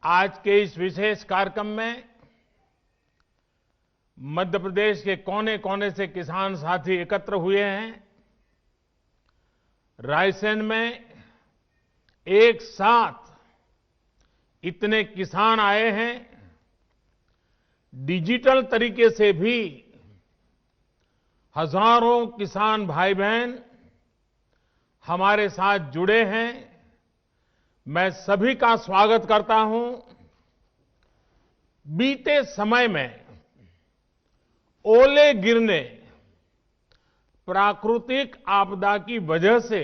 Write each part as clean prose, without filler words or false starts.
आज के इस विशेष कार्यक्रम में मध्य प्रदेश के कोने कोने से किसान साथी एकत्र हुए हैं। रायसेन में एक साथ इतने किसान आए हैं। डिजिटल तरीके से भी हजारों किसान भाई बहन हमारे साथ जुड़े हैं। मैं सभी का स्वागत करता हूं। बीते समय में ओले गिरने, प्राकृतिक आपदा की वजह से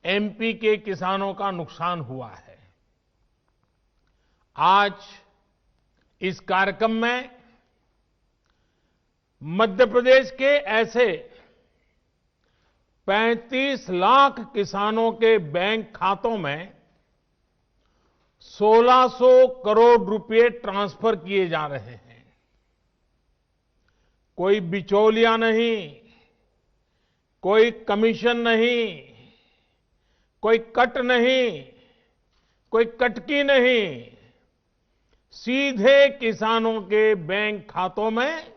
एमपी के किसानों का नुकसान हुआ है। आज इस कार्यक्रम में मध्य प्रदेश के ऐसे 35 लाख किसानों के बैंक खातों में 1600 करोड़ रुपए ट्रांसफर किए जा रहे हैं। कोई बिचौलिया नहीं, कोई कमीशन नहीं, कोई कट नहीं, कोई कटकी नहीं, सीधे किसानों के बैंक खातों में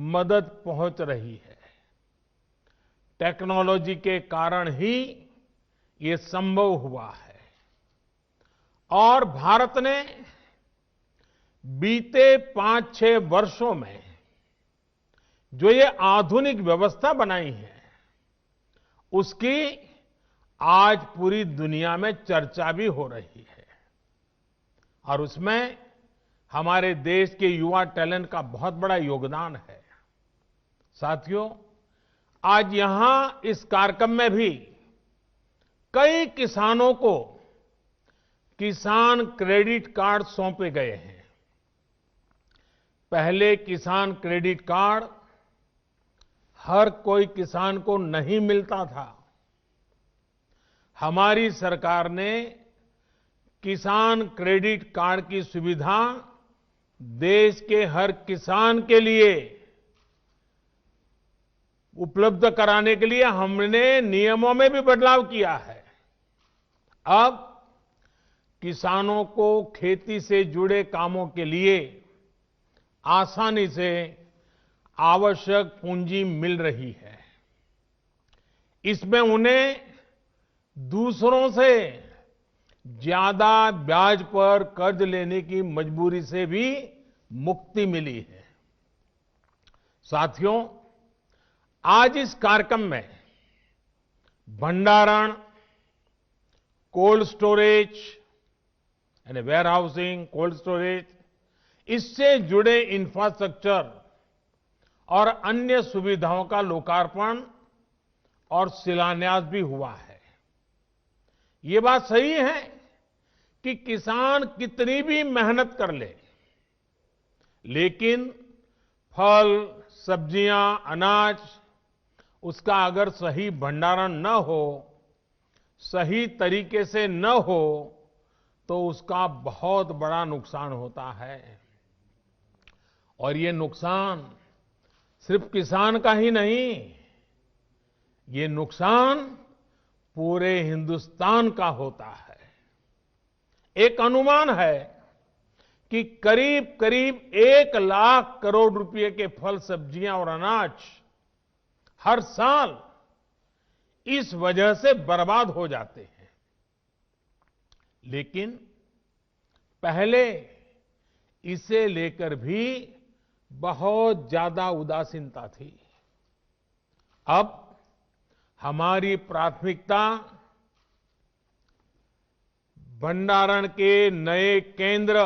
मदद पहुंच रही है। टेक्नोलॉजी के कारण ही ये संभव हुआ है और भारत ने बीते 5-6 वर्षों में जो ये आधुनिक व्यवस्था बनाई है, उसकी आज पूरी दुनिया में चर्चा भी हो रही है और उसमें हमारे देश के युवा टैलेंट का बहुत बड़ा योगदान है। साथियों, आज यहां इस कार्यक्रम में भी कई किसानों को किसान क्रेडिट कार्ड सौंपे गए हैं। पहले किसान क्रेडिट कार्ड हर कोई किसान को नहीं मिलता था। हमारी सरकार ने किसान क्रेडिट कार्ड की सुविधा देश के हर किसान के लिए उपलब्ध कराने के लिए हमने नियमों में भी बदलाव किया है। अब किसानों को खेती से जुड़े कामों के लिए आसानी से आवश्यक पूंजी मिल रही है। इसमें उन्हें दूसरों से ज्यादा ब्याज पर कर्ज लेने की मजबूरी से भी मुक्ति मिली है। साथियों, आज इस कार्यक्रम में भंडारण, कोल्ड स्टोरेज यानी वेयर हाउसिंग, कोल्ड स्टोरेज, इससे जुड़े इंफ्रास्ट्रक्चर और अन्य सुविधाओं का लोकार्पण और शिलान्यास भी हुआ है। ये बात सही है कि किसान कितनी भी मेहनत कर ले, लेकिन फल, सब्जियां, अनाज, उसका अगर सही भंडारण न हो, सही तरीके से न हो, तो उसका बहुत बड़ा नुकसान होता है। और ये नुकसान सिर्फ किसान का ही नहीं, ये नुकसान पूरे हिंदुस्तान का होता है। एक अनुमान है कि करीब करीब 1 लाख करोड़ रुपए के फल, सब्जियां और अनाज हर साल इस वजह से बर्बाद हो जाते हैं। लेकिन पहले इसे लेकर भी बहुत ज्यादा उदासीनता थी। अब हमारी प्राथमिकता भंडारण के नए केंद्र,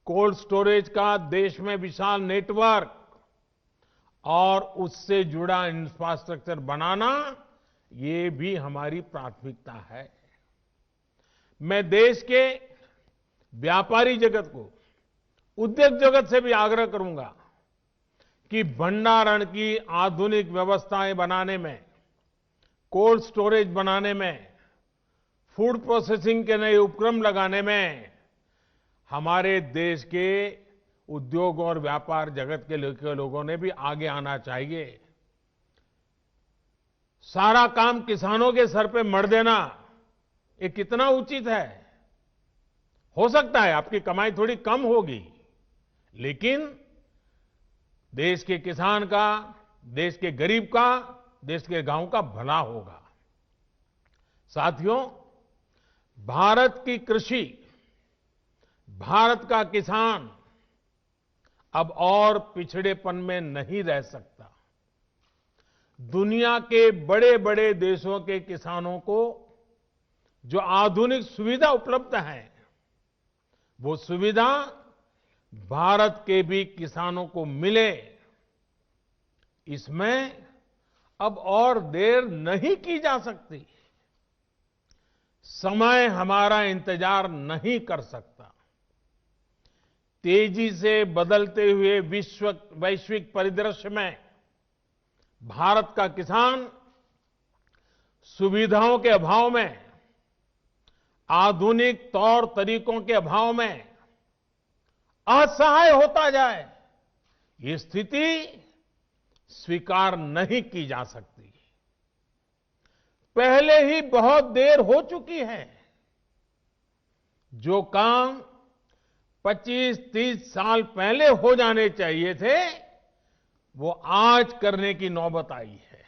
कोल्ड स्टोरेज का देश में विशाल नेटवर्क और उससे जुड़ा इंफ्रास्ट्रक्चर बनाना, ये भी हमारी प्राथमिकता है। मैं देश के व्यापारी जगत को, उद्योग जगत से भी आग्रह करूंगा कि भंडारण की आधुनिक व्यवस्थाएं बनाने में, कोल्ड स्टोरेज बनाने में, फूड प्रोसेसिंग के नए उपक्रम लगाने में हमारे देश के उद्योग और व्यापार जगत के लोगों ने भी आगे आना चाहिए। सारा काम किसानों के सर पे मढ़ देना, ये कितना उचित है? हो सकता है आपकी कमाई थोड़ी कम होगी, लेकिन देश के किसान का, देश के गरीब का, देश के गांव का भला होगा। साथियों, भारत की कृषि, भारत का किसान अब और पिछड़ेपन में नहीं रह सकता। दुनिया के बड़े बड़े देशों के किसानों को जो आधुनिक सुविधा उपलब्ध है, वो सुविधा भारत के भी किसानों को मिले, इसमें अब और देर नहीं की जा सकती। समय हमारा इंतजार नहीं कर सकता। तेजी से बदलते हुए वैश्विक परिदृश्य में भारत का किसान सुविधाओं के अभाव में, आधुनिक तौर तरीकों के अभाव में असहाय होता जाए, ये स्थिति स्वीकार नहीं की जा सकती। पहले ही बहुत देर हो चुकी है। जो काम 25-30 साल पहले हो जाने चाहिए थे, वो आज करने की नौबत आई है।